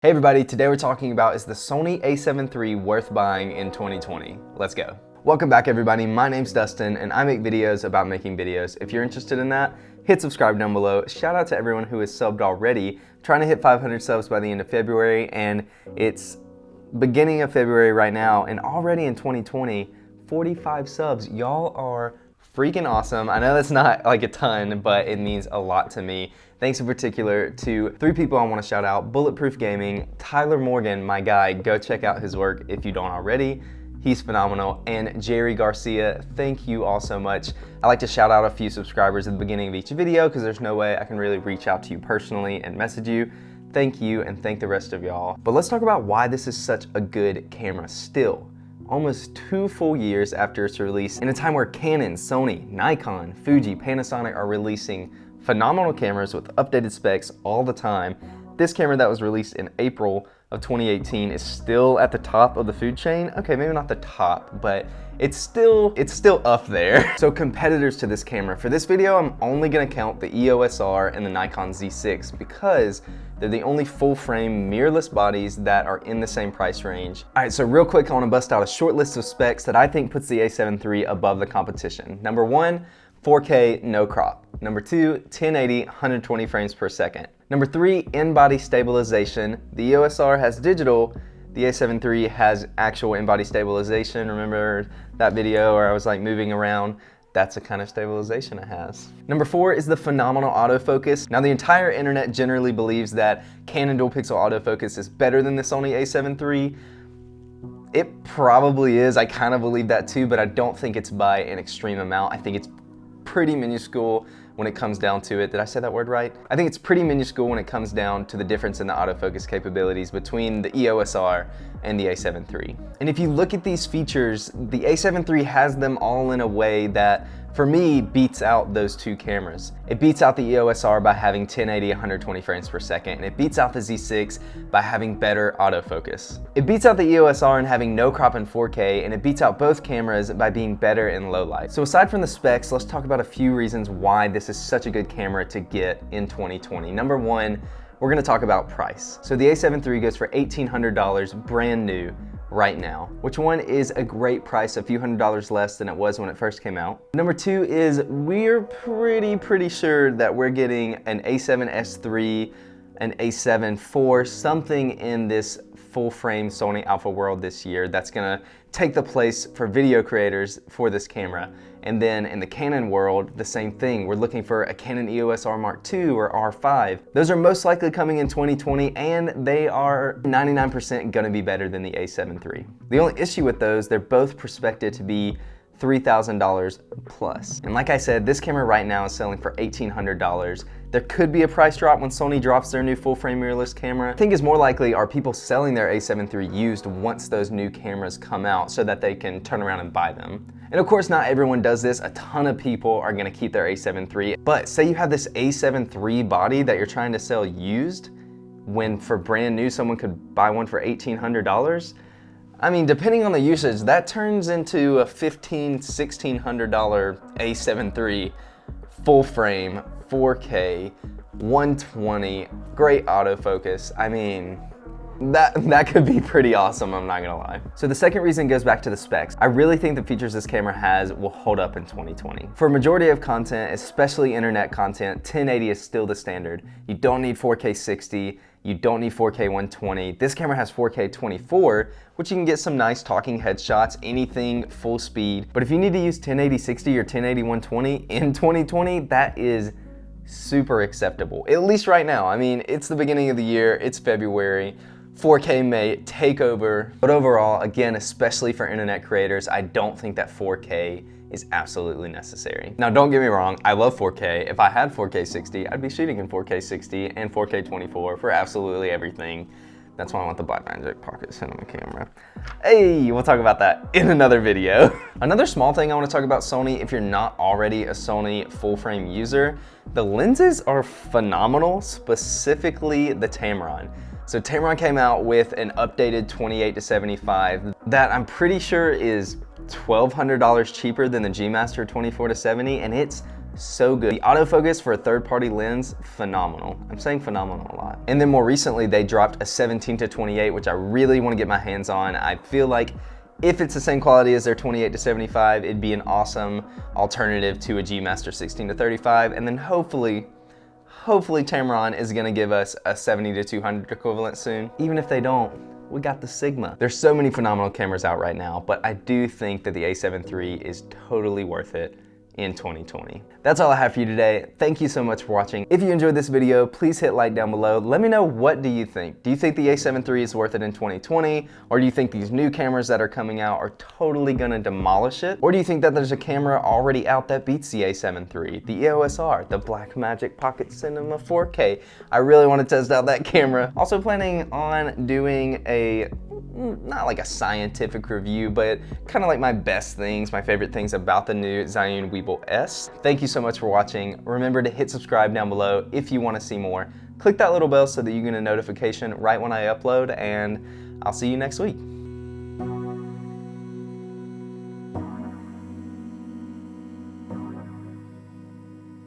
Hey everybody, today we're talking about is the Sony A7 III worth buying in 2020? Let's go. Welcome back everybody, my name's Dustin and I make videos about making videos. If you're interested in that, hit subscribe down below. Shout out to everyone who has subbed already. I'm trying to hit 500 subs by the end of February and it's beginning of February right now and already in 2020, 45 subs. Y'all are freaking awesome. I know that's not like a ton, but it means a lot to me. Thanks in particular to three people I want to shout out: Bulletproof Gaming, Tyler Morgan, my guy, go check out his work if you don't already. He's phenomenal. And Jerry Garcia, thank you all so much. I like to shout out a few subscribers at the beginning of each video because there's no way I can really reach out to you personally and message you. Thank you and thank the rest of y'all. But let's talk about why this is such a good camera still. Almost 2 full years after its release, in a time where Canon, Sony, Nikon, Fuji, Panasonic are releasing phenomenal cameras with updated specs all the time, this camera that was released in April of 2018 is still at the top of the food chain. Okay, maybe not the top, but it's still up there. So competitors to this camera, for this video, I'm only gonna count the EOS R and the Nikon Z6 because they're the only full frame mirrorless bodies that are in the same price range. All right, so real quick, I wanna bust out a short list of specs that I think puts the A7 III above the competition. Number 1, 4K no crop. Number 2, 1080, 120 frames per second. Number 3, in-body stabilization. The EOS R has digital, the A7 III has actual in-body stabilization. Remember that video where I was like moving around? That's the kind of stabilization it has. Number 4 is the phenomenal autofocus. Now the entire internet generally believes that Canon dual pixel autofocus is better than the Sony A7 III. It probably is, I kind of believe that too, but I don't think it's by an extreme amount. I think it's pretty minuscule when it comes down to it. Did I say that word right? I think it's pretty minuscule when it comes down to the difference in the autofocus capabilities between the EOS R and the A7 III. And if you look at these features, the A7 III has them all in a way that, for me, beats out those two cameras. It beats out the EOS R by having 1080, 120 frames per second, and it beats out the Z6 by having better autofocus. It beats out the EOS R and having no crop in 4K, and it beats out both cameras by being better in low light. So aside from the specs, let's talk about a few reasons why this is such a good camera to get in 2020. Number 1, we're gonna talk about price. So the A7 III goes for $1,800 brand new right now, which one is a great price, a few $100s less than it was when it first came out. Number 2 is we're pretty sure that we're getting an A7S III, an A7 IV, something in this full frame Sony Alpha World this year that's gonna take the place for video creators for this camera. And then in the Canon world, the same thing. We're looking for a Canon EOS R Mark II or R5. Those are most likely coming in 2020 and they are 99% gonna be better than the A7 III. The only issue with those, they're both prospected to be $3,000 plus. And like I said, this camera right now is selling for $1,800. There could be a price drop when Sony drops their new full frame mirrorless camera. I think is more likely are people selling their A7 III used once those new cameras come out so that they can turn around and buy them. And of course, not everyone does this. A ton of people are gonna keep their A7 III. But say you have this A7 III body that you're trying to sell used, when for brand new, someone could buy one for $1,800. I mean, depending on the usage, that turns into a $1,500, $1,600 A7 III full frame, 4K, 120, great autofocus. I mean, that could be pretty awesome, I'm not gonna lie. So the second reason goes back to the specs. I really think the features this camera has will hold up in 2020. For a majority of content, especially internet content, 1080 is still the standard. You don't need 4K 60, you don't need 4K 120. This camera has 4K 24, which you can get some nice talking headshots, anything full speed. But if you need to use 1080 60 or 1080 120 in 2020, that is super acceptable, at least right now. I mean, it's the beginning of the year, it's February, 4K may take over. But overall, again, especially for internet creators, I don't think that 4K is absolutely necessary. Now, don't get me wrong, I love 4K. If I had 4K 60, I'd be shooting in 4K 60 and 4K 24 for absolutely everything. That's why I want the Blackmagic Pocket Cinema camera. Hey, we'll talk about that in another video. Another small thing I want to talk about Sony, if you're not already a Sony full frame user, the lenses are phenomenal, specifically the Tamron. So Tamron came out with an updated 28-75 that I'm pretty sure is $1,200 cheaper than the G Master 24-70, and it's so good. The autofocus for a third-party lens, phenomenal. I'm saying phenomenal a lot. And then more recently, they dropped a 17-28, which I really want to get my hands on. I feel like if it's the same quality as their 28-75, it'd be an awesome alternative to a G Master 16-35. And then hopefully Tamron is gonna give us a 70-200 equivalent soon. Even if they don't, we got the Sigma. There's so many phenomenal cameras out right now, but I do think that the A7 III is totally worth it in 2020. That's all I have for you today. Thank you so much for watching. If you enjoyed this video, please hit like down below. Let me know, what do you think? Do you think the A7 III is worth it in 2020? Or do you think these new cameras that are coming out are totally gonna demolish it? Or do you think that there's a camera already out that beats the A7 III, the EOS R, the Blackmagic Pocket Cinema 4K? I really wanna test out that camera. Also planning on doing not like a scientific review, but kind of like my best things, my favorite things about the new Zhiyun Weebill S. Thank you so much for watching. Remember to hit subscribe down below if you want to see more. Click that little bell so that you get a notification right when I upload, and I'll see you next week.